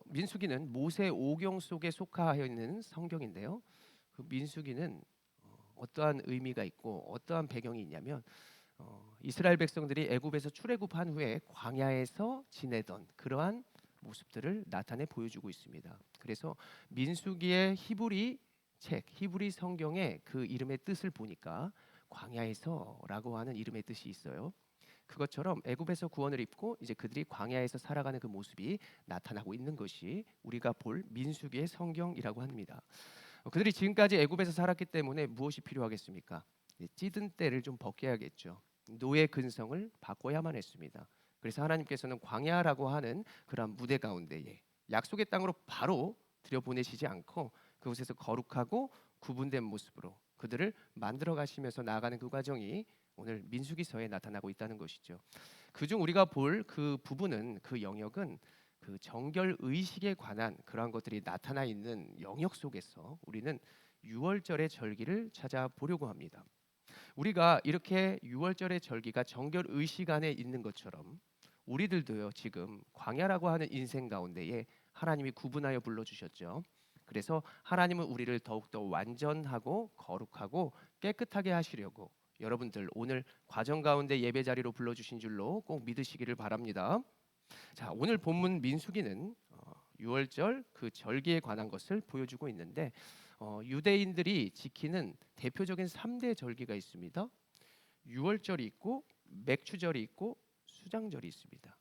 민수기는 모세 오경 속에 속하여 있는 성경인데요. 그 민수기는 어떠한 의미가 있고 어떠한 배경이 있냐면 이스라엘 백성들이 애굽에서 출애굽한 후에 광야에서 지내던 그러한 모습들을 나타내 보여주고 있습니다. 그래서 민수기의 히브리 책, 히브리 성경의 그 이름의 뜻을 보니까 광야에서라고 하는 이름의 뜻이 있어요. 그것처럼 애굽에서 구원을 입고 이제 그들이 광야에서 살아가는 그 모습이 나타나고 있는 것이 우리가 볼 민수기의 성경이라고 합니다. 그들이 지금까지 애굽에서 살았기 때문에 무엇이 필요하겠습니까? 찌든 때를 좀 벗겨야겠죠. 노예 근성을 바꿔야만 했습니다. 그래서 하나님께서는 광야라고 하는 그런 무대 가운데에 약속의 땅으로 바로 들여보내시지 않고 그곳에서 거룩하고 구분된 모습으로 그들을 만들어 가시면서 나아가는 그 과정이 오늘 민수기서에 나타나고 있다는 것이죠. 그중 우리가 볼 그 부분은 그 영역은 그 정결 의식에 관한 그러한 것들이 나타나 있는 영역 속에서 우리는 유월절의 절기를 찾아보려고 합니다. 우리가 이렇게 유월절의 절기가 정결 의식 안에 있는 것처럼 우리들도요 지금 광야라고 하는 인생 가운데에 하나님이 구분하여 불러주셨죠. 그래서 하나님은 우리를 더욱더 완전하고 거룩하고 깨끗하게 하시려고 여러분들 오늘 과정 가운데 예배 자리로 불러주신 줄로 꼭 믿으시기를 바랍니다. 자, 오늘 본문 민수기는 유월절 그 절기에 관한 것을 보여주고 있는데 유대인들이 지키는 대표적인 3대 절기가 있습니다. 유월절이 있고 맥추절이 있고 수장절이 있습니다.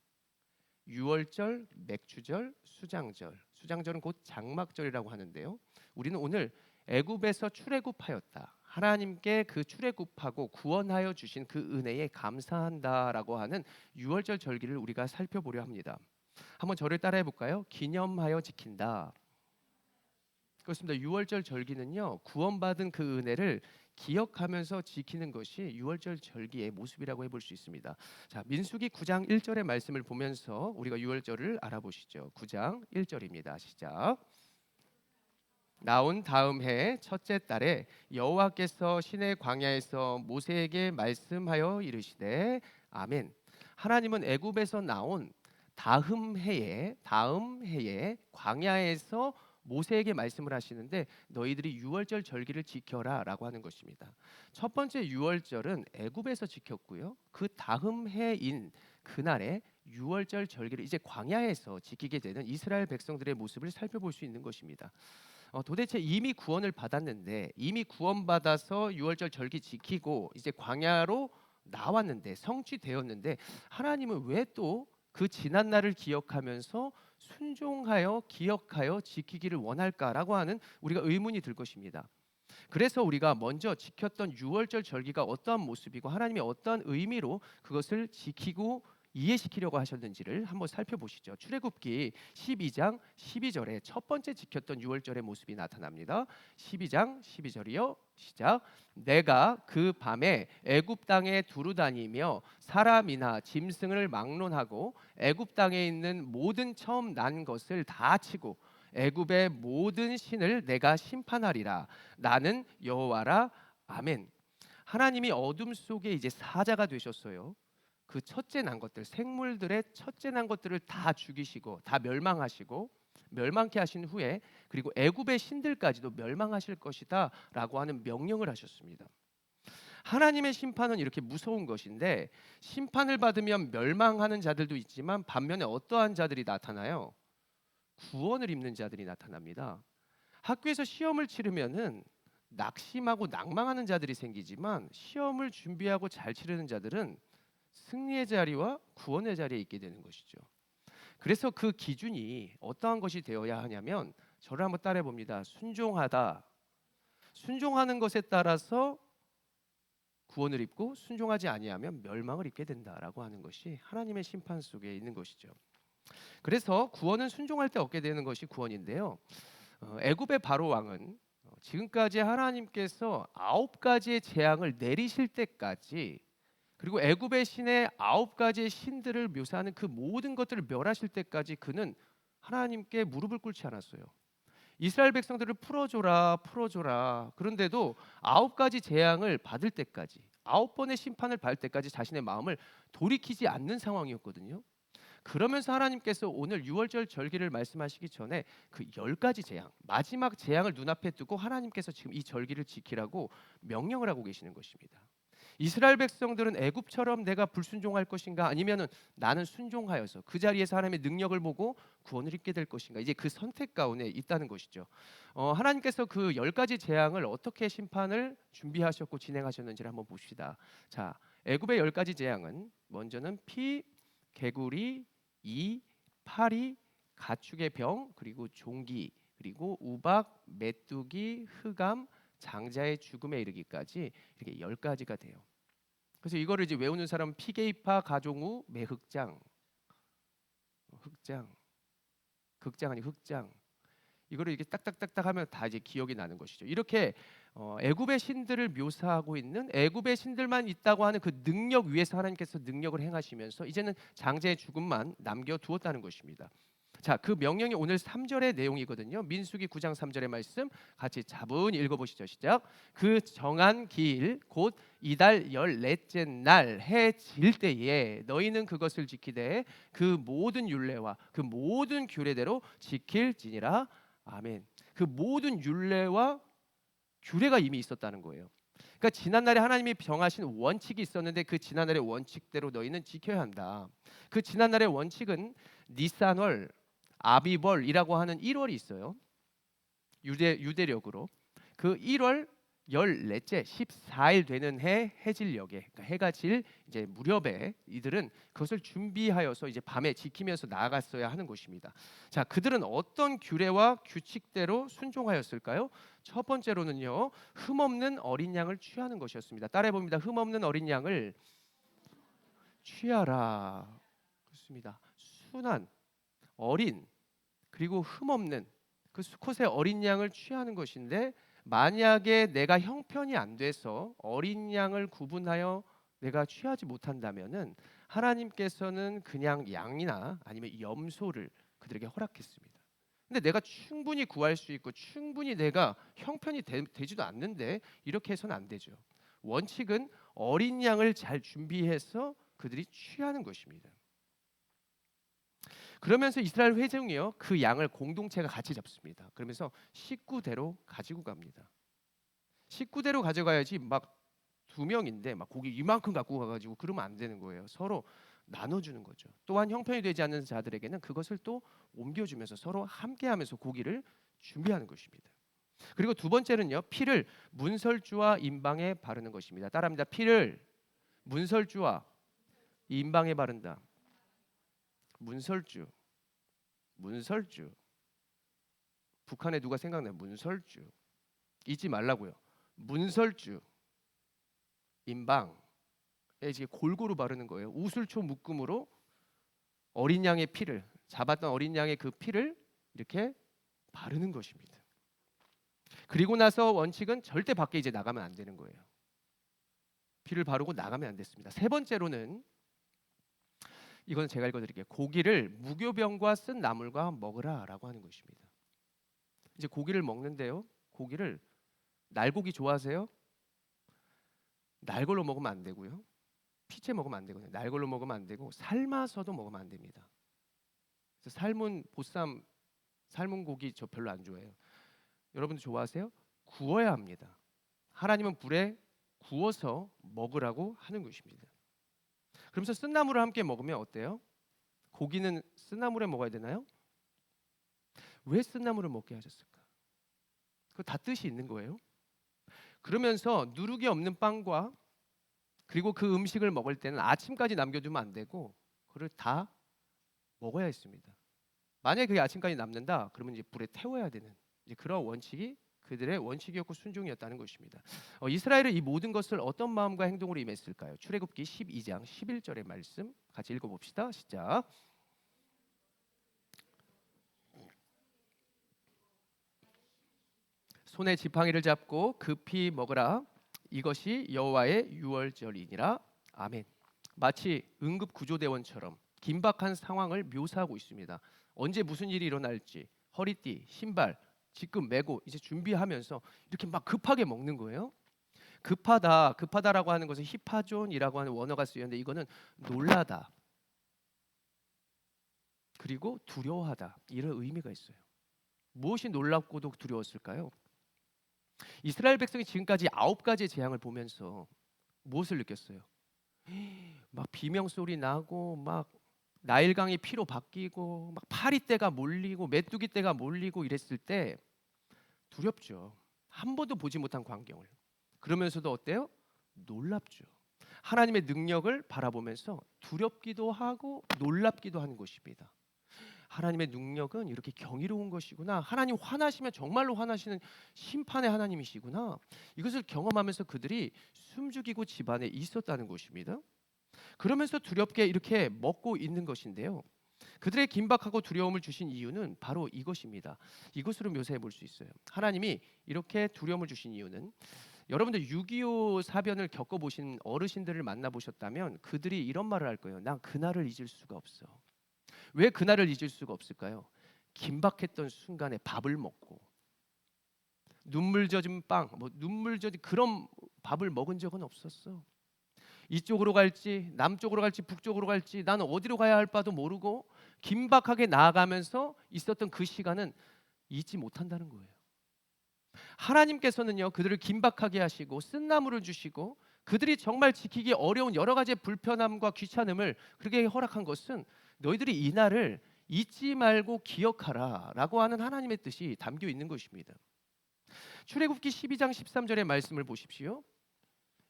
유월절, 맥추절, 수장절. 수장절은 곧 장막절이라고 하는데요. 우리는 오늘 애굽에서 출애굽하였다. 하나님께 그 출애굽하고 구원하여 주신 그 은혜에 감사한다라고 하는 유월절 절기를 우리가 살펴보려 합니다. 한번 저를 따라해 볼까요? 기념하여 지킨다. 그렇습니다. 유월절 절기는요. 구원받은 그 은혜를 기억하면서 지키는 것이 유월절 절기의 모습이라고 해볼 수 있습니다. 자, 민수기 9장 1절의 말씀을 보면서 우리가 유월절을 알아보시죠. 9장 1절입니다. 시작. 나온 다음 해 첫째 달에 여호와께서 시내 광야에서 모세에게 말씀하여 이르시되 아멘. 하나님은 애굽에서 나온 다음 해에 광야에서 모세에게 말씀을 하시는데 너희들이 유월절 절기를 지켜라라고 하는 것입니다. 첫 번째 유월절은 애굽에서 지켰고요. 그 다음 해인 그날에 유월절 절기를 이제 광야에서 지키게 되는 이스라엘 백성들의 모습을 살펴볼 수 있는 것입니다. 도대체 이미 구원을 받았는데 이미 구원받아서 유월절 절기 지키고 이제 광야로 나왔는데 성취되었는데 하나님은 왜 또 그 지난 날을 기억하면서 순종하여 기억하여 지키기를 원할까라고 하는 우리가 의문이 들 것입니다. 그래서 우리가 먼저 지켰던 유월절 절기가 어떠한 모습이고 하나님이 어떠한 의미로 그것을 지키고 이해시키려고 하셨는지를 한번 살펴보시죠. 출애굽기 12장 12절에 첫 번째 지켰던 유월절의 모습이 나타납니다. 12장 12절이요. 시작. 내가 그 밤에 애굽 땅에 두루 다니며 사람이나 짐승을 막론하고 애굽 땅에 있는 모든 처음 난 것을 다 치고 애굽의 모든 신을 내가 심판하리라. 나는 여호와라. 아멘. 하나님이 어둠 속에 이제 사자가 되셨어요. 그 첫째 난 것들, 생물들의 첫째 난 것들을 다 죽이시고 다 멸망하시고 멸망케 하신 후에 그리고 애굽의 신들까지도 멸망하실 것이다라고 하는 명령을 하셨습니다. 하나님의 심판은 이렇게 무서운 것인데 심판을 받으면 멸망하는 자들도 있지만 반면에 어떠한 자들이 나타나요? 구원을 입는 자들이 나타납니다. 학교에서 시험을 치르면은 낙심하고 낭망하는 자들이 생기지만 시험을 준비하고 잘 치르는 자들은 승리의 자리와 구원의 자리에 있게 되는 것이죠. 그래서 그 기준이 어떠한 것이 되어야 하냐면 저를 한번 따라해 봅니다. 순종하다. 순종하는 것에 따라서 구원을 입고 순종하지 아니하면 멸망을 입게 된다라고 하는 것이 하나님의 심판 속에 있는 것이죠. 그래서 구원은 순종할 때 얻게 되는 것이 구원인데요. 애굽의 바로 왕은 지금까지 하나님께서 9가지의 재앙을 내리실 때까지 그리고 애굽의 신의 9가지의 신들을 묘사하는 그 모든 것들을 멸하실 때까지 그는 하나님께 무릎을 꿇지 않았어요. 이스라엘 백성들을 풀어줘라 풀어줘라. 그런데도 9가지 재앙을 받을 때까지 9번의 심판을 받을 때까지 자신의 마음을 돌이키지 않는 상황이었거든요. 그러면서 하나님께서 오늘 유월절 절기를 말씀하시기 전에 그 10가지 재앙, 마지막 재앙을 눈앞에 두고 하나님께서 지금 이 절기를 지키라고 명령을 하고 계시는 것입니다. 이스라엘 백성들은 애굽처럼 내가 불순종할 것인가, 아니면은 나는 순종하여서 그 자리에서 하나님의 능력을 보고 구원을 입게 될 것인가, 이제 그 선택 가운데 있다는 것이죠. 하나님께서 그 10가지 재앙을 어떻게 심판을 준비하셨고 진행하셨는지를 한번 봅시다. 자, 애굽의 10가지 재앙은 먼저는 피, 개구리, 이, 파리, 가축의 병, 그리고 종기, 그리고 우박, 메뚜기, 흑암, 장자의 죽음에 이르기까지 이렇게 10가지가 돼요. 그래서 이거를 이제 외우는 사람은 피게이파, 가종우, 매흑장, 흑장, 극장 아니 흑장. 이거를 이렇게 딱딱딱딱 하면 다 이제 기억이 나는 것이죠. 이렇게 애굽의 신들을 묘사하고 있는, 애굽의 신들만 있다고 하는 그 능력 위에서 하나님께서 능력을 행하시면서 이제는 장자의 죽음만 남겨두었다는 것입니다. 자, 그 명령이 오늘 3절의 내용이거든요. 민수기 9장 3절의 말씀 같이 차분히 읽어보시죠. 시작. 그 정한 기일 곧 이달 14째 날 해 질 때에 너희는 그것을 지키되 그 모든 율례와 그 모든 규례대로 지킬지니라. 아멘. 그 모든 율례와 규례가 이미 있었다는 거예요. 그러니까 지난날에 하나님이 정하신 원칙이 있었는데 그 지난날의 원칙대로 너희는 지켜야 한다. 그 지난날의 원칙은 니산월, 아비벌이라고 하는 1월이 있어요. 유대력으로 그 1월 14째 14일 되는 해 해질녘에, 그러니까 해가 질 이제 무렵에 이들은 그것을 준비하여서 이제 밤에 지키면서 나아갔어야 하는 것입니다. 자, 그들은 어떤 규례와 규칙대로 순종하였을까요? 첫 번째로는요, 흠없는 어린 양을 취하는 것이었습니다. 따라해 봅니다. 흠없는 어린 양을 취하라. 그렇습니다. 순한, 어린, 그리고 흠없는 그 수컷의 어린 양을 취하는 것인데, 만약에 내가 형편이 안 돼서 어린 양을 구분하여 내가 취하지 못한다면은 하나님께서는 그냥 양이나 아니면 염소를 그들에게 허락했습니다. 근데 내가 충분히 구할 수 있고 충분히 내가 형편이 되지도 않는데 이렇게 해서는 안 되죠. 원칙은 어린 양을 잘 준비해서 그들이 취하는 것입니다. 그러면서 이스라엘 회중이요, 그 양을 공동체가 같이 잡습니다. 그러면서 식구대로 가지고 갑니다. 식구대로 가져가야지 막 2명인데 막 고기 이만큼 갖고 가가지고 그러면 안 되는 거예요. 서로 나눠주는 거죠. 또한 형편이 되지 않는 자들에게는 그것을 또 옮겨주면서 서로 함께하면서 고기를 준비하는 것입니다. 그리고 두 번째는요, 피를 문설주와 임방에 바르는 것입니다. 따라합니다. 피를 문설주와 임방에 바른다. 문설주, 문설주. 북한에 누가 생각나요? 문설주. 잊지 말라고요. 문설주, 임방에 이제 골고루 바르는 거예요. 우슬초 묶음으로 어린 양의 피를, 잡았던 어린 양의 그 피를 이렇게 바르는 것입니다. 그리고 나서 원칙은 절대 밖에 이제 나가면 안 되는 거예요. 피를 바르고 나가면 안 됐습니다. 세 번째로는, 이건 제가 읽어드릴게요. 고기를 무교병과 쓴 나물과 먹으라라고 하는 것입니다. 이제 고기를 먹는데요, 고기를 날고기 좋아하세요? 날걸로 먹으면 안 되고요. 피채 먹으면 안 되거든요. 날걸로 먹으면 안 되고 삶아서도 먹으면 안 됩니다. 그래서 삶은 보쌈, 삶은 고기 저 별로 안 좋아해요. 여러분들 좋아하세요? 구워야 합니다. 하나님은 불에 구워서 먹으라고 하는 것입니다. 그러면서 쓴나물을 함께 먹으면 어때요? 고기는 쓴나물에 먹어야 되나요? 왜 쓴나물을 먹게 하셨을까? 그 다 뜻이 있는 거예요. 그러면서 누룩이 없는 빵과 그리고 그 음식을 먹을 때는 아침까지 남겨두면 안 되고 그걸 다 먹어야 했습니다. 만약에 그게 아침까지 남는다, 그러면 이제 불에 태워야 되는 이제 그런 원칙이 그들의 원칙이었고 순종이었다는 것입니다. 이스라엘은 이 모든 것을 어떤 마음과 행동으로 임했을까요? 출애굽기 12장 11절의 말씀 같이 읽어봅시다. 시작. 손에 지팡이를 잡고 급히 먹으라. 이것이 여호와의 유월절이니라. 아멘. 마치 응급 구조대원처럼 긴박한 상황을 묘사하고 있습니다. 언제 무슨 일이 일어날지 허리띠, 신발 지금 메고 이제 준비하면서 이렇게 막 급하게 먹는 거예요. 급하다라고 하는 것은 히파존이라고 하는 원어가 쓰였는데 이거는 놀라다, 그리고 두려워하다, 이런 의미가 있어요. 무엇이 놀랍고도 두려웠을까요? 이스라엘 백성이 지금까지 9가지의 재앙을 보면서 무엇을 느꼈어요? 막 비명 소리 나고, 막 나일강이 피로 바뀌고, 막 파리떼가 몰리고 메뚜기 떼가 몰리고 이랬을 때 두렵죠. 한 번도 보지 못한 광경을. 그러면서도 어때요? 놀랍죠. 하나님의 능력을 바라보면서 두렵기도 하고 놀랍기도 하는 것입니다. 하나님의 능력은 이렇게 경이로운 것이구나. 하나님 화나시면 정말로 화나시는 심판의 하나님이시구나. 이것을 경험하면서 그들이 숨죽이고 집안에 있었다는 것입니다. 그러면서 두렵게 이렇게 먹고 있는 것인데요. 그들의 긴박하고 두려움을 주신 이유는 바로 이것입니다. 이것으로 묘사해 볼 수 있어요. 하나님이 이렇게 두려움을 주신 이유는, 여러분들 6.25 사변을 겪어보신 어르신들을 만나보셨다면 그들이 이런 말을 할 거예요. 난 그날을 잊을 수가 없어. 왜 그날을 잊을 수가 없을까요? 긴박했던 순간에 밥을 먹고 눈물 젖은 빵, 눈물 젖은 그런 밥을 먹은 적은 없었어. 이쪽으로 갈지 남쪽으로 갈지 북쪽으로 갈지 나는 어디로 가야 할 바도 모르고 긴박하게 나아가면서 있었던 그 시간은 잊지 못한다는 거예요. 하나님께서는요, 그들을 긴박하게 하시고 쓴나물을 주시고 그들이 정말 지키기 어려운 여러 가지의 불편함과 귀찮음을 그렇게 허락한 것은 너희들이 이 날을 잊지 말고 기억하라 라고 하는 하나님의 뜻이 담겨 있는 것입니다. 출애굽기 12장 13절의 말씀을 보십시오.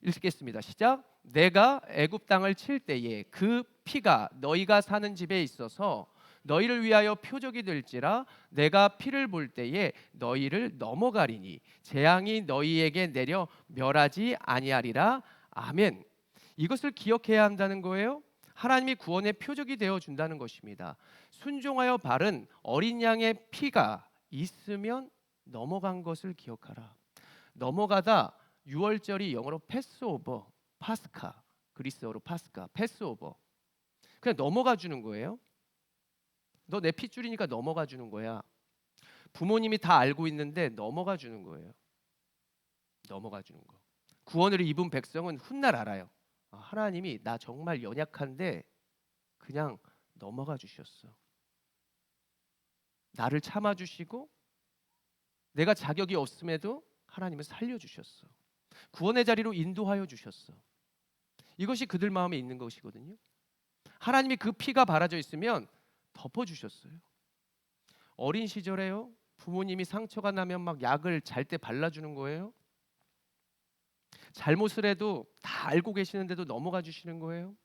읽겠습니다. 시작. 내가 애굽 땅을 칠 때에 그 피가 너희가 사는 집에 있어서 너희를 위하여 표적이 될지라. 내가 피를 볼 때에 너희를 넘어가리니 재앙이 너희에게 내려 멸하지 아니하리라. 아멘. 이것을 기억해야 한다는 거예요. 하나님이 구원의 표적이 되어 준다는 것입니다. 순종하여 바른 어린 양의 피가 있으면 넘어간 것을 기억하라. 넘어가다, 6월절이 영어로 패스오버, 파스카, 그리스어로 파스카, 패스오버. 그냥 넘어가 주는 거예요. 너 내 핏줄이니까 넘어가 주는 거야. 부모님이 다 알고 있는데 넘어가 주는 거예요. 넘어가 주는 거. 구원을 입은 백성은 훗날 알아요. 하나님이 나 정말 연약한데 그냥 넘어가 주셨어. 나를 참아 주시고 내가 자격이 없음에도 하나님은 살려 주셨어. 구원의 자리로 인도하여 주셨어. 이것이 그들 마음에 있는 것이거든요. 하나님이 그 피가 바라져 있으면 덮어주셨어요. 어린 시절에요, 부모님이 상처가 나면 막 약을 잘 때 발라주는 거예요. 잘못을 해도 다 알고 계시는데도 넘어가 주시는 거예요.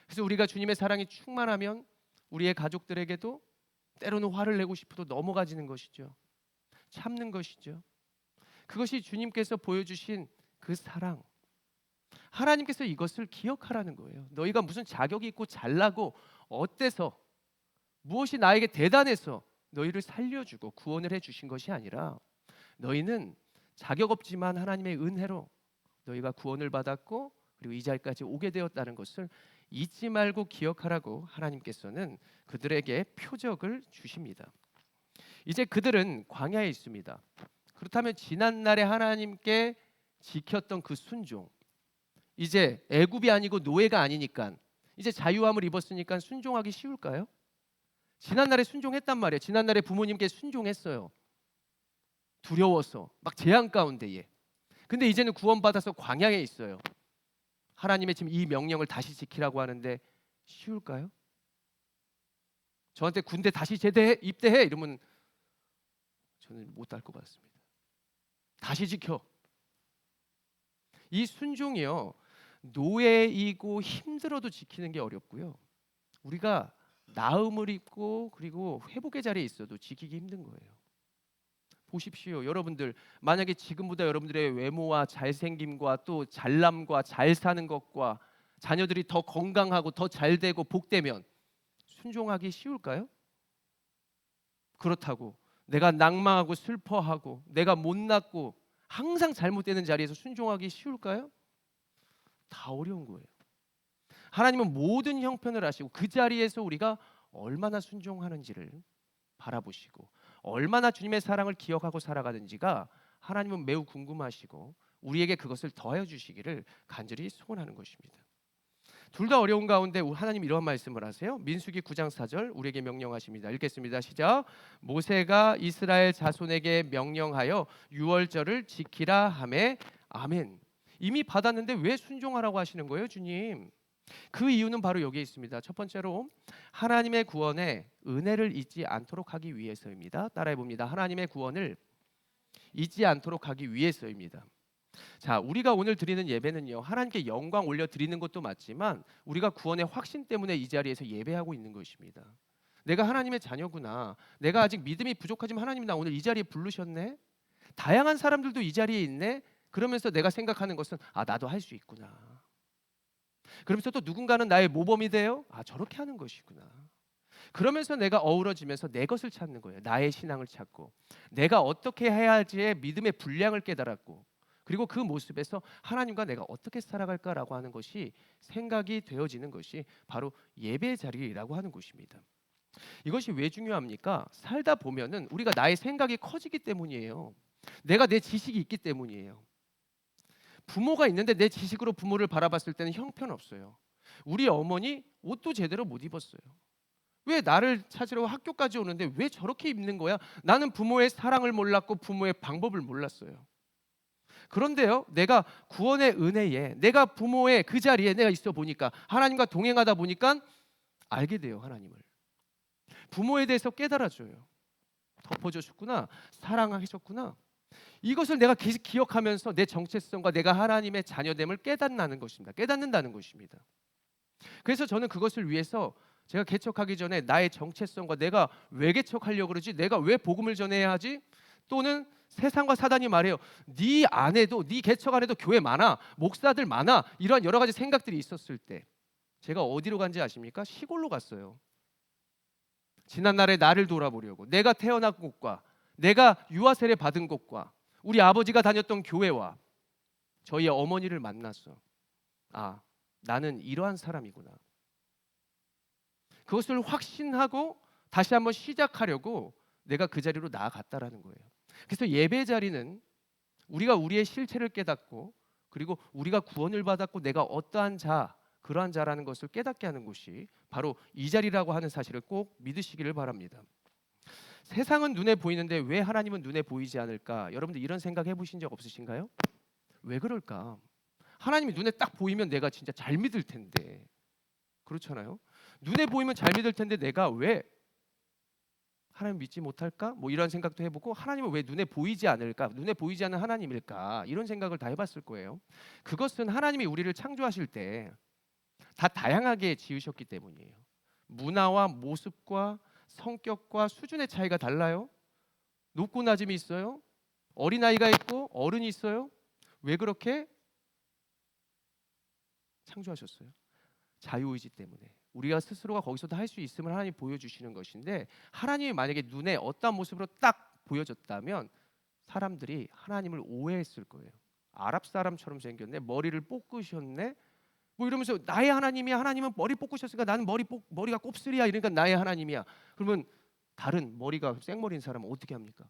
그래서 우리가 주님의 사랑이 충만하면 우리의 가족들에게도 때로는 화를 내고 싶어도 넘어가지는 것이죠. 참는 것이죠. 그것이 주님께서 보여주신 그 사랑. 하나님께서 이것을 기억하라는 거예요. 너희가 무슨 자격이 있고 잘나고 어때서, 무엇이 나에게 대단해서 너희를 살려주고 구원을 해주신 것이 아니라, 너희는 자격 없지만 하나님의 은혜로 너희가 구원을 받았고 그리고 이 자리까지 오게 되었다는 것을 잊지 말고 기억하라고 하나님께서는 그들에게 표적을 주십니다. 이제 그들은 광야에 있습니다. 그렇다면 지난날에 하나님께 지켰던 그 순종, 이제 애굽이 아니고 노예가 아니니까 이제 자유함을 입었으니까 순종하기 쉬울까요? 지난날에 순종했단 말이에요. 지난날에 부모님께 순종했어요. 두려워서 막 재앙 가운데에. 근데 이제는 구원받아서 광야에 있어요. 하나님의 지금 이 명령을 다시 지키라고 하는데 쉬울까요? 저한테 군대 다시 제대해 입대해 이러면 저는 못 할 것 같습니다. 다시 지켜. 이 순종이요, 노예이고 힘들어도 지키는 게 어렵고요, 우리가 나음을 입고 그리고 회복의 자리에 있어도 지키기 힘든 거예요. 보십시오. 여러분들 만약에 지금보다 여러분들의 외모와 잘생김과 또 잘남과 잘 사는 것과 자녀들이 더 건강하고 더 잘되고 복되면 순종하기 쉬울까요? 그렇다고 내가 낭망하고 슬퍼하고 내가 못났고 항상 잘못되는 자리에서 순종하기 쉬울까요? 다 어려운 거예요. 하나님은 모든 형편을 아시고 그 자리에서 우리가 얼마나 순종하는지를 바라보시고 얼마나 주님의 사랑을 기억하고 살아가는지가 하나님은 매우 궁금하시고 우리에게 그것을 더하여 주시기를 간절히 소원하는 것입니다. 둘 다 어려운 가운데 하나님 이런 말씀을 하세요. 민수기 9장 4절 우리에게 명령하십니다. 읽겠습니다. 시작. 모세가 이스라엘 자손에게 명령하여 유월절을 지키라 하매 아멘. 이미 받았는데 왜 순종하라고 하시는 거예요, 주님? 그 이유는 바로 여기에 있습니다. 첫 번째로 하나님의 구원에 은혜를 잊지 않도록 하기 위해서입니다. 따라해 봅니다. 하나님의 구원을 잊지 않도록 하기 위해서입니다. 자, 우리가 오늘 드리는 예배는요, 하나님께 영광 올려 드리는 것도 맞지만 우리가 구원의 확신 때문에 이 자리에서 예배하고 있는 것입니다. 내가 하나님의 자녀구나. 내가 아직 믿음이 부족하지만 하나님이 나 오늘 이 자리에 부르셨네. 다양한 사람들도 이 자리에 있네. 그러면서 내가 생각하는 것은 나도 할 수 있구나. 그러면서 또 누군가는 나의 모범이 돼요. 저렇게 하는 것이구나. 그러면서 내가 어우러지면서 내 것을 찾는 거예요. 나의 신앙을 찾고 내가 어떻게 해야 할지의 믿음의 분량을 깨달았고, 그리고 그 모습에서 하나님과 내가 어떻게 살아갈까라고 하는 것이 생각이 되어지는 것이 바로 예배 자리라고 하는 것입니다. 이것이 왜 중요합니까? 살다 보면은 우리가 나의 생각이 커지기 때문이에요. 내가 내 지식이 있기 때문이에요. 부모가 있는데 내 지식으로 부모를 바라봤을 때는 형편없어요. 우리 어머니 옷도 제대로 못 입었어요. 왜 나를 찾으러 학교까지 오는데 왜 저렇게 입는 거야? 나는 부모의 사랑을 몰랐고 부모의 방법을 몰랐어요. 그런데요, 내가 구원의 은혜에, 내가 부모의 그 자리에 내가 있어 보니까, 하나님과 동행하다 보니까 알게 돼요. 하나님을, 부모에 대해서 깨달아져요. 덮어주셨구나, 사랑하셨구나. 이것을 내가 계속 기억하면서 내 정체성과 내가 하나님의 자녀됨을 깨닫는 것입니다. 깨닫는다는 것입니다. 그래서 저는 그것을 위해서 제가 개척하기 전에 나의 정체성과 내가 왜 개척하려고 그러지? 내가 왜 복음을 전해야 하지? 또는 세상과 사단이 말해요. 네 안에도, 네 개척 안에도 교회 많아, 목사들 많아, 이런 여러 가지 생각들이 있었을 때 제가 어디로 간지 아십니까? 시골로 갔어요. 지난날의 나를 돌아보려고. 내가 태어난 곳과 내가 유아 세례 받은 곳과 우리 아버지가 다녔던 교회와 저희 어머니를 만났어. 나는 이러한 사람이구나. 그것을 확신하고 다시 한번 시작하려고 내가 그 자리로 나아갔다라는 거예요. 그래서 예배 자리는 우리가 우리의 실체를 깨닫고, 그리고 우리가 구원을 받았고 내가 어떠한 자, 그러한 자라는 것을 깨닫게 하는 곳이 바로 이 자리라고 하는 사실을 꼭 믿으시기를 바랍니다. 세상은 눈에 보이는데 왜 하나님은 눈에 보이지 않을까? 여러분들 이런 생각 해보신 적 없으신가요? 왜 그럴까? 하나님이 눈에 딱 보이면 내가 진짜 잘 믿을 텐데, 그렇잖아요. 눈에 보이면 잘 믿을 텐데 내가 왜 하나님 믿지 못할까? 뭐 이런 생각도 해보고, 하나님은 왜 눈에 보이지 않을까? 눈에 보이지 않는 하나님일까? 이런 생각을 다 해봤을 거예요. 그것은 하나님이 우리를 창조하실 때 다 다양하게 지으셨기 때문이에요. 문화와 모습과 성격과 수준의 차이가 달라요. 높고 낮음이 있어요. 어린아이가 있고 어른이 있어요. 왜 그렇게 창조하셨어요? 자유의지 때문에. 우리가 스스로가 거기서도 할 수 있음을 하나님이 보여주시는 것인데, 하나님이 만약에 눈에 어떤 모습으로 딱 보여졌다면 사람들이 하나님을 오해했을 거예요. 아랍 사람처럼 생겼네, 머리를 볶으셨네, 뭐 이러면서 나의 하나님이야. 하나님은 머리 볶으셨으니까 나는 머리가 곱슬이야. 이러니까 나의 하나님이야. 그러면 다른 머리가 생머리인 사람은 어떻게 합니까?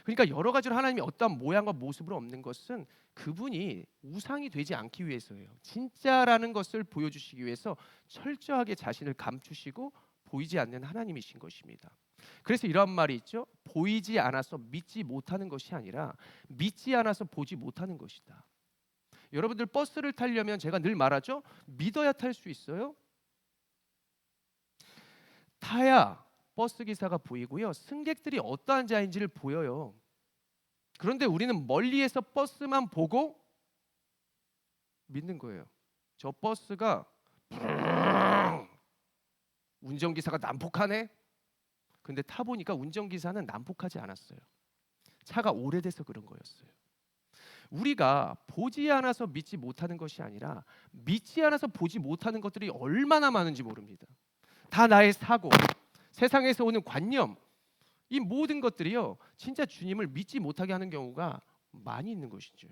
그러니까 여러 가지로 하나님이 어떤 모양과 모습으로 없는 것은 그분이 우상이 되지 않기 위해서예요. 진짜라는 것을 보여주시기 위해서 철저하게 자신을 감추시고 보이지 않는 하나님이신 것입니다. 그래서 이런 말이 있죠. 보이지 않아서 믿지 못하는 것이 아니라 믿지 않아서 보지 못하는 것이다. 여러분들 버스를 타려면 제가 늘 말하죠. 믿어야 탈 수 있어요. 타야 버스 기사가 보이고요. 승객들이 어떠한 자인지를 보여요. 그런데 우리는 멀리에서 버스만 보고 믿는 거예요. 저 버스가 운전기사가 난폭하네. 근데 타보니까 운전기사는 난폭하지 않았어요. 차가 오래돼서 그런 거였어요. 우리가 보지 않아서 믿지 못하는 것이 아니라 믿지 않아서 보지 못하는 것들이 얼마나 많은지 모릅니다. 다 나의 사고, 세상에서 오는 관념, 이 모든 것들이요, 진짜 주님을 믿지 못하게 하는 경우가 많이 있는 것이죠.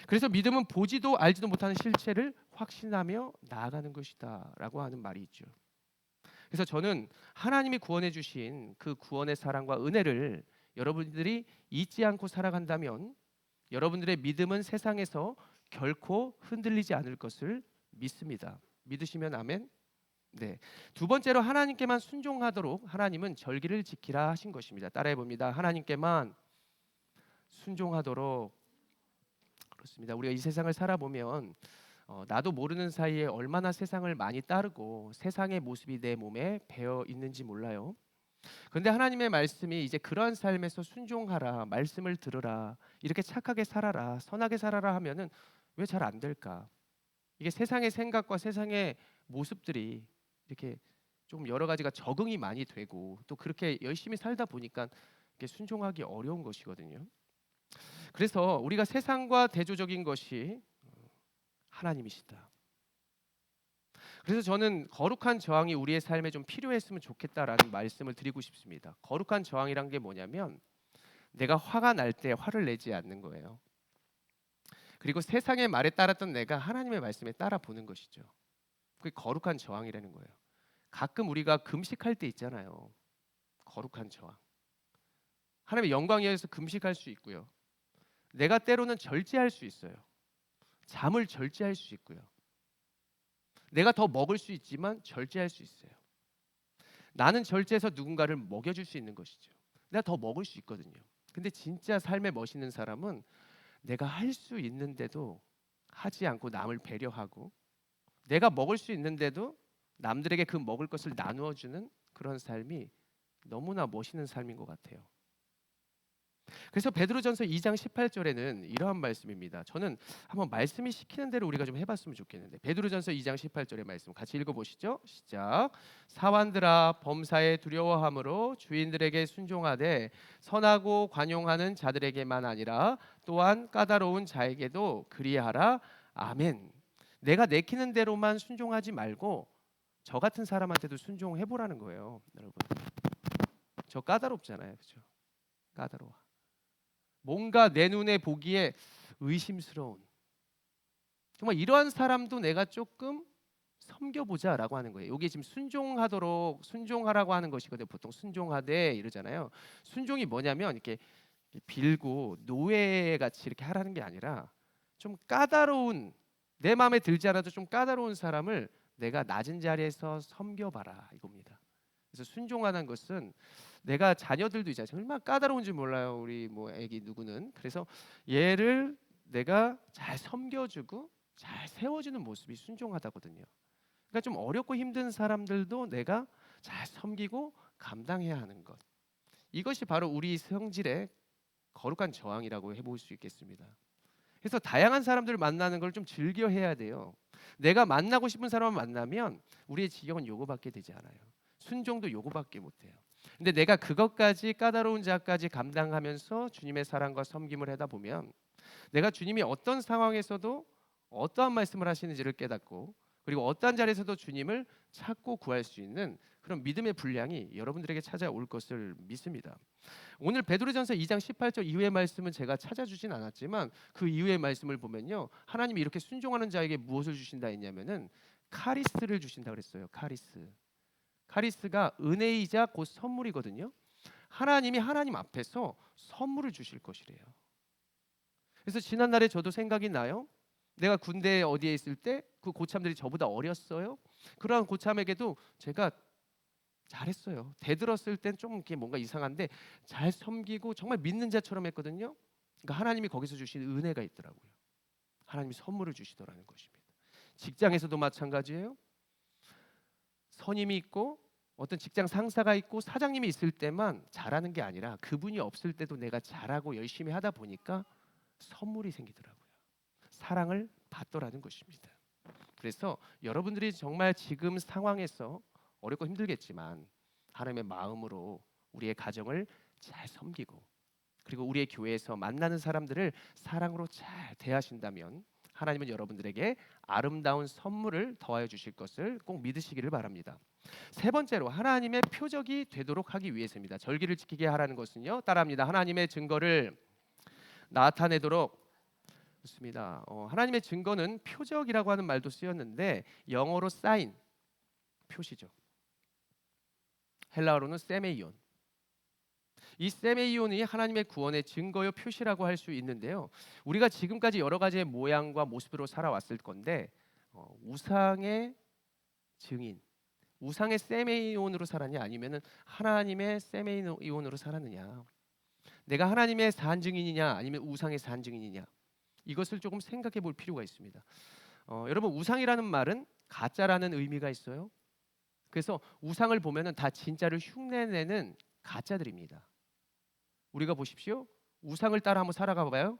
그래서 믿음은 보지도 알지도 못하는 실체를 확신하며 나아가는 것이다라고 하는 말이 있죠. 그래서 저는 하나님이 구원해 주신 그 구원의 사랑과 은혜를 여러분들이 잊지 않고 살아간다면 여러분들의 믿음은 세상에서 결코 흔들리지 않을 것을 믿습니다. 믿으시면 아멘. 네. 두 번째로 하나님께만 순종하도록 하나님은 절기를 지키라 하신 것입니다. 따라해 봅니다. 하나님께만 순종하도록. 그렇습니다. 우리가 이 세상을 살아보면 나도 모르는 사이에 얼마나 세상을 많이 따르고 세상의 모습이 내 몸에 배어 있는지 몰라요. 그런데 하나님의 말씀이 이제 그러한 삶에서 순종하라, 말씀을 들으라, 이렇게 착하게 살아라, 선하게 살아라 하면은 왜 잘 안 될까? 이게 세상의 생각과 세상의 모습들이 이렇게 좀 여러 가지가 적응이 많이 되고 또 그렇게 열심히 살다 보니까 이게 순종하기 어려운 것이거든요. 그래서 우리가 세상과 대조적인 것이 하나님이시다. 그래서 저는 거룩한 저항이 우리의 삶에 좀 필요했으면 좋겠다라는 말씀을 드리고 싶습니다. 거룩한 저항이란 게 뭐냐면 내가 화가 날 때 화를 내지 않는 거예요. 그리고 세상의 말에 따랐던 내가 하나님의 말씀에 따라 보는 것이죠. 그게 거룩한 저항이라는 거예요. 가끔 우리가 금식할 때 있잖아요. 거룩한 저항. 하나님의 영광 위해서 금식할 수 있고요. 내가 때로는 절제할 수 있어요. 잠을 절제할 수 있고요. 내가 더 먹을 수 있지만 절제할 수 있어요. 나는 절제해서 누군가를 먹여줄 수 있는 것이죠. 내가 더 먹을 수 있거든요. 근데 진짜 삶에 멋있는 사람은 내가 할 수 있는데도 하지 않고 남을 배려하고 내가 먹을 수 있는데도 남들에게 그 먹을 것을 나누어 주는 그런 삶이 너무나 멋있는 삶인 것 같아요. 그래서 베드로전서 2장 18절에는 이러한 말씀입니다. 저는 한번 말씀이 시키는 대로 우리가 좀 해봤으면 좋겠는데 베드로전서 2장 18절의 말씀 같이 읽어보시죠. 시작. 사환들아 범사에 두려워함으로 주인들에게 순종하되 선하고 관용하는 자들에게만 아니라 또한 까다로운 자에게도 그리하라. 아멘. 내가 내키는 대로만 순종하지 말고 저 같은 사람한테도 순종해보라는 거예요. 여러분 저 까다롭잖아요. 그렇죠? 까다로워. 뭔가 내 눈에 보기에 의심스러운 정말 이러한 사람도 내가 조금 섬겨보자라고 하는 거예요. 이게 지금 순종하라고 하는 것이거든요. 보통 순종하되 이러잖아요. 순종이 뭐냐면 이렇게 빌고 노예같이 이렇게 하라는 게 아니라 좀 까다로운 내 마음에 들지 않아도 좀 까다로운 사람을 내가 낮은 자리에서 섬겨봐라 이겁니다. 그래서 순종하는 것은 내가 자녀들도 있잖아요. 얼마나 까다로운지 몰라요. 우리 뭐 애기 누구는. 그래서 얘를 내가 잘 섬겨주고 잘 세워주는 모습이 순종하다거든요. 그러니까 좀 어렵고 힘든 사람들도 내가 잘 섬기고 감당해야 하는 것. 이것이 바로 우리 성질의 거룩한 저항이라고 해볼 수 있겠습니다. 그래서 다양한 사람들을 만나는 걸 좀 즐겨 해야 돼요. 내가 만나고 싶은 사람을 만나면 우리의 지경은 요거밖에 되지 않아요. 순종도 요거밖에 못해요. 근데 내가 그것까지 까다로운 자까지 감당하면서 주님의 사랑과 섬김을 하다 보면 내가 주님이 어떤 상황에서도 어떠한 말씀을 하시는지를 깨닫고 그리고 어떠한 자리에서도 주님을 찾고 구할 수 있는 그런 믿음의 분량이 여러분들에게 찾아올 것을 믿습니다. 오늘 베드로전서 2장 18절 이후의 말씀은 제가 찾아주진 않았지만 그 이후의 말씀을 보면요. 하나님이 이렇게 순종하는 자에게 무엇을 주신다 했냐면은 카리스를 주신다 그랬어요. 카리스. 카리스가 은혜이자 곧 선물이거든요. 하나님이 하나님 앞에서 선물을 주실 것이래요. 그래서 지난날에 저도 생각이 나요. 내가 군대 어디에 있을 때 그 고참들이 저보다 어렸어요. 그러한 고참에게도 제가 잘했어요. 대들었을 땐 좀 이렇게 뭔가 이상한데 잘 섬기고 정말 믿는 자처럼 했거든요. 그러니까 하나님이 거기서 주신 은혜가 있더라고요. 하나님이 선물을 주시더라는 것입니다. 직장에서도 마찬가지예요. 선임이 있고 어떤 직장 상사가 있고 사장님이 있을 때만 잘하는 게 아니라 그분이 없을 때도 내가 잘하고 열심히 하다 보니까 선물이 생기더라고요. 사랑을 받더라는 것입니다. 그래서 여러분들이 정말 지금 상황에서 어렵고 힘들겠지만 하나님의 마음으로 우리의 가정을 잘 섬기고 그리고 우리의 교회에서 만나는 사람들을 사랑으로 잘 대하신다면 하나님은 여러분들에게 아름다운 선물을 더하여 주실 것을 꼭 믿으시기를 바랍니다. 세 번째로 하나님의 표적이 되도록 하기 위해서입니다. 절기를 지키게 하라는 것은요. 따라합니다. 하나님의 증거를 나타내도록. 좋습니다. 하나님의 증거는 표적이라고 하는 말도 쓰였는데 영어로 사인, 표시죠. 헬라어로는 세메이온. 이 세메이온이 하나님의 구원의 증거요 표시라고 할 수 있는데요. 우리가 지금까지 여러 가지의 모양과 모습으로 살아왔을 건데 우상의 증인, 우상의 세메이온으로 살았냐 아니면은 하나님의 세메이온으로 살았느냐, 내가 하나님의 산증인이냐 아니면 우상의 산증인이냐, 이것을 조금 생각해 볼 필요가 있습니다. 여러분, 우상이라는 말은 가짜라는 의미가 있어요. 그래서 우상을 보면은 다 진짜를 흉내내는 가짜들입니다. 우리가 보십시오. 우상을 따라 한번 살아가 봐요.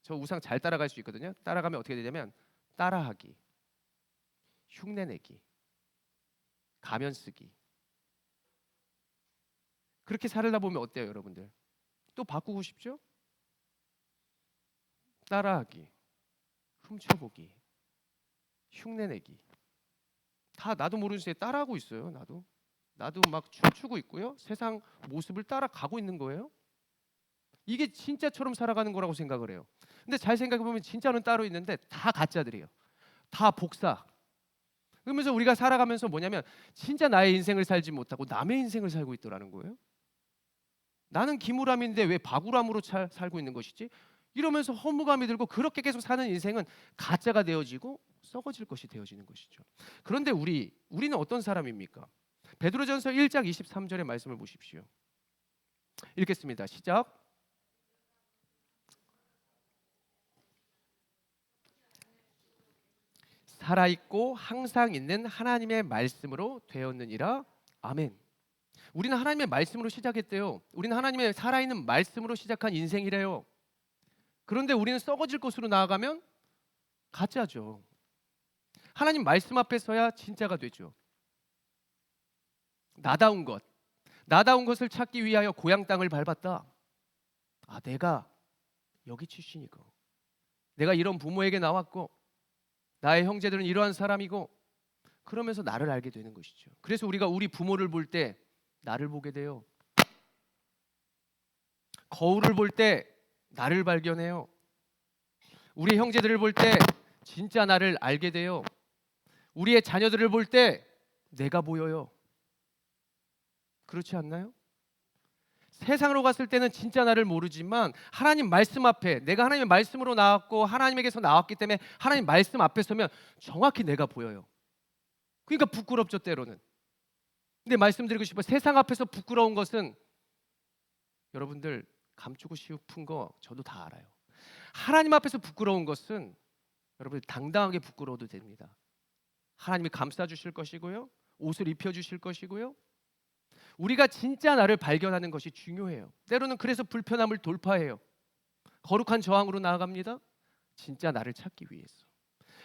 저 우상 잘 따라갈 수 있거든요. 따라가면 어떻게 되냐면 따라하기, 흉내내기, 가면 쓰기. 그렇게 살다 보면 어때요, 여러분들? 또 바꾸고 싶죠? 따라하기, 훔쳐보기, 흉내내기. 다 나도 모르는 새에 따라하고 있어요. 나도 막 춤추고 있고요. 세상 모습을 따라가고 있는 거예요. 이게 진짜처럼 살아가는 거라고 생각을 해요. 근데 잘 생각해 보면 진짜는 따로 있는데 다 가짜들이에요. 다 복사. 그러면서 우리가 살아가면서 뭐냐면 진짜 나의 인생을 살지 못하고 남의 인생을 살고 있더라는 거예요. 나는 기무람인데 왜 바구람으로 살고 있는 것이지? 이러면서 허무감이 들고 그렇게 계속 사는 인생은 가짜가 되어지고 썩어질 것이 되어지는 것이죠. 그런데 우리는 어떤 사람입니까? 베드로전서 1장 23절의 말씀을 보십시오. 읽겠습니다. 시작. 살아있고 항상 있는 하나님의 말씀으로 되었느니라. 아멘. 우리는 하나님의 말씀으로 시작했대요. 우리는 하나님의 살아있는 말씀으로 시작한 인생이래요. 그런데 우리는 썩어질 것으로 나아가면 가짜죠. 하나님 말씀 앞에 서야 진짜가 되죠. 나다운 것을 찾기 위하여 고향 땅을 밟았다. 내가 여기 출신이고, 내가 이런 부모에게 나왔고, 나의 형제들은 이러한 사람이고, 그러면서 나를 알게 되는 것이죠. 그래서 우리가 우리 부모를 볼 때 나를 보게 돼요. 거울을 볼 때 나를 발견해요. 우리 형제들을 볼 때 진짜 나를 알게 돼요. 우리의 자녀들을 볼 때 내가 보여요. 그렇지 않나요? 세상으로 갔을 때는 진짜 나를 모르지만 하나님 말씀 앞에, 내가 하나님의 말씀으로 나왔고 하나님에게서 나왔기 때문에 하나님 말씀 앞에 서면 정확히 내가 보여요. 그러니까 부끄럽죠, 때로는. 근데 말씀드리고 싶어요. 세상 앞에서 부끄러운 것은 여러분들 감추고 싶은 거 저도 다 알아요. 하나님 앞에서 부끄러운 것은 여러분들 당당하게 부끄러워도 됩니다. 하나님이 감싸주실 것이고요, 옷을 입혀주실 것이고요, 우리가 진짜 나를 발견하는 것이 중요해요. 때로는 그래서 불편함을 돌파해요. 거룩한 저항으로 나아갑니다. 진짜 나를 찾기 위해서.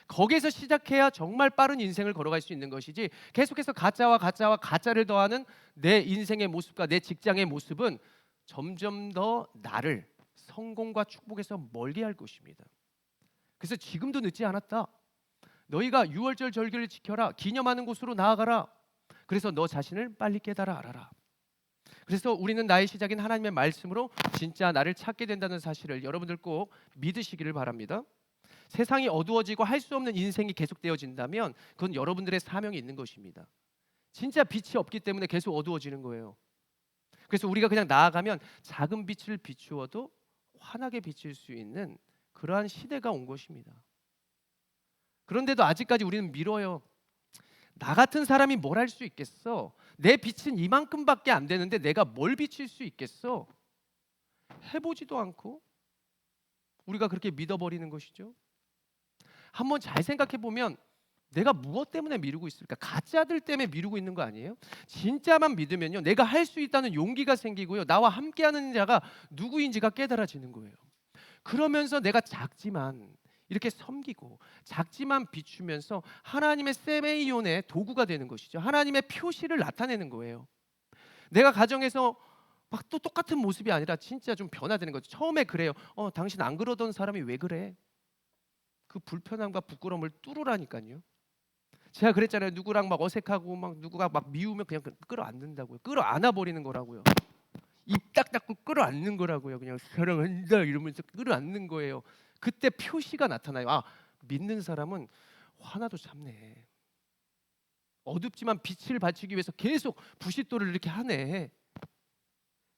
거기에서 시작해야 정말 빠른 인생을 걸어갈 수 있는 것이지, 계속해서 가짜와 가짜를 더하는 내 인생의 모습과 내 직장의 모습은 점점 더 나를 성공과 축복에서 멀게 할 것입니다. 그래서 지금도 늦지 않았다. 너희가 유월절 절기를 지켜라. 기념하는 곳으로 나아가라. 그래서 너 자신을 빨리 깨달아 알아라. 그래서 우리는 나의 시작인 하나님의 말씀으로 진짜 나를 찾게 된다는 사실을 여러분들 꼭 믿으시기를 바랍니다. 세상이 어두워지고 할 수 없는 인생이 계속되어진다면 그건 여러분들의 사명이 있는 것입니다. 진짜 빛이 없기 때문에 계속 어두워지는 거예요. 그래서 우리가 그냥 나아가면 작은 빛을 비추어도 환하게 비칠 수 있는 그러한 시대가 온 것입니다. 그런데도 아직까지 우리는 미뤄요. 나 같은 사람이 뭘 할 수 있겠어? 내 빛은 이만큼밖에 안 되는데 내가 뭘 비칠 수 있겠어? 해보지도 않고 우리가 그렇게 믿어버리는 것이죠. 한번 잘 생각해 보면 내가 무엇 때문에 미루고 있을까? 가짜들 때문에 미루고 있는 거 아니에요? 진짜만 믿으면요, 내가 할 수 있다는 용기가 생기고요, 나와 함께하는 자가 누구인지가 깨달아지는 거예요. 그러면서 내가 작지만 이렇게 섬기고 작지만 비추면서 하나님의 세메이온의 도구가 되는 것이죠. 하나님의 표시를 나타내는 거예요. 내가 가정에서 막 또 똑같은 모습이 아니라 진짜 좀 변화되는 거죠. 처음에 그래요. 당신 안 그러던 사람이 왜 그래? 그 불편함과 부끄러움을 뚫으라니까요. 제가 그랬잖아요. 누구랑 막 어색하고 막 누구가 막 미우면 그냥 끌어안는다고요. 끌어안아 버리는 거라고요. 입 딱 닫고 끌어안는 거라고요. 그냥 사랑한다 이러면서 끌어안는 거예요. 그때 표시가 나타나요. 믿는 사람은 화나도 참네. 어둡지만 빛을 발치기 위해서 계속 부싯돌을 이렇게 하네.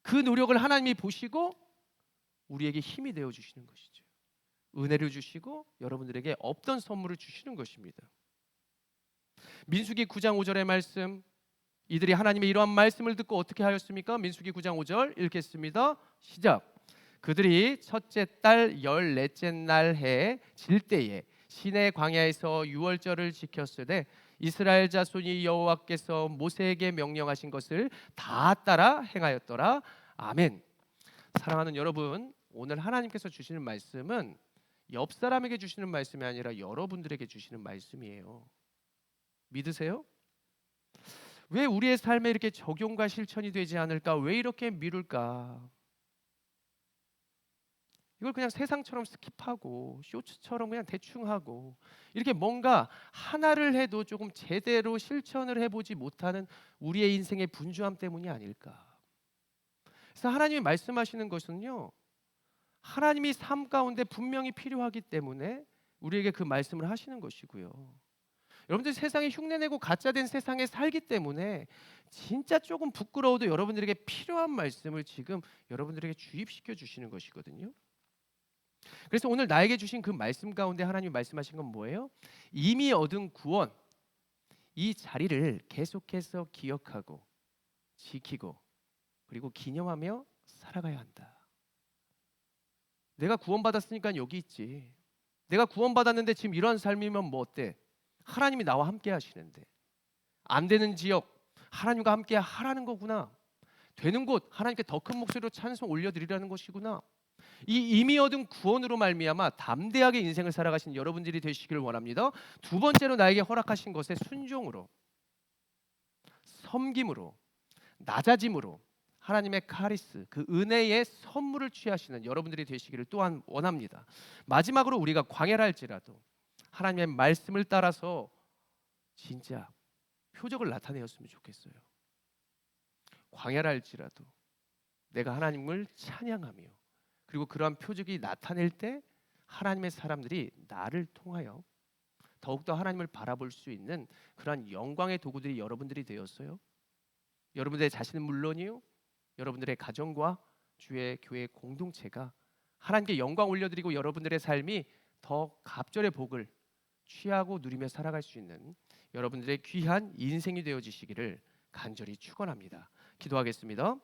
그 노력을 하나님이 보시고 우리에게 힘이 되어 주시는 것이죠. 은혜를 주시고 여러분들에게 없던 선물을 주시는 것입니다. 민수기 9장 5절의 말씀, 이들이 하나님의 이러한 말씀을 듣고 어떻게 하였습니까? 민수기 9장 5절 읽겠습니다. 시작. 그들이 첫째 달 14째 날 해 질 때에 시내 광야에서 유월절을 지켰으되 이스라엘 자손이 여호와께서 모세에게 명령하신 것을 다 따라 행하였더라. 아멘. 사랑하는 여러분, 오늘 하나님께서 주시는 말씀은 옆 사람에게 주시는 말씀이 아니라 여러분들에게 주시는 말씀이에요. 믿으세요? 왜 우리의 삶에 이렇게 적용과 실천이 되지 않을까? 왜 이렇게 미룰까? 이걸 그냥 세상처럼 스킵하고 쇼츠처럼 그냥 대충 하고 이렇게 뭔가 하나를 해도 조금 제대로 실천을 해보지 못하는 우리의 인생의 분주함 때문이 아닐까. 그래서 하나님이 말씀하시는 것은요, 하나님이 삶 가운데 분명히 필요하기 때문에 우리에게 그 말씀을 하시는 것이고요. 여러분들 세상에 흉내내고 가짜된 세상에 살기 때문에 진짜 조금 부끄러워도 여러분들에게 필요한 말씀을 지금 여러분들에게 주입시켜 주시는 것이거든요. 그래서 오늘 나에게 주신 그 말씀 가운데 하나님이 말씀하신 건 뭐예요? 이미 얻은 구원, 이 자리를 계속해서 기억하고 지키고 그리고 기념하며 살아가야 한다. 내가 구원받았으니까 여기 있지. 내가 구원받았는데 지금 이런 삶이면 뭐 어때? 하나님이 나와 함께 하시는데. 안 되는 지역 하나님과 함께 하라는 거구나. 되는 곳 하나님께 더 큰 목소리로 찬송 올려드리라는 것이구나. 이 이미 얻은 구원으로 말미암아 담대하게 인생을 살아가신 여러분들이 되시기를 원합니다. 두 번째로 나에게 허락하신 것에 순종으로, 섬김으로, 낮아짐으로 하나님의 카리스, 그 은혜의 선물을 취하시는 여러분들이 되시기를 또한 원합니다. 마지막으로 우리가 광야라 할지라도 하나님의 말씀을 따라서 진짜 표적을 나타내었으면 좋겠어요. 광야라 할지라도 내가 하나님을 찬양하며 그리고 그러한 표적이 나타낼 때 하나님의 사람들이 나를 통하여 더욱더 하나님을 바라볼 수 있는 그러한 영광의 도구들이 여러분들이 되었어요. 여러분들의 자신은 물론이요, 여러분들의 가정과 주의 교회 공동체가 하나님께 영광 올려드리고 여러분들의 삶이 더 갑절의 복을 취하고 누리며 살아갈 수 있는 여러분들의 귀한 인생이 되어지시기를 간절히 축원합니다. 기도하겠습니다.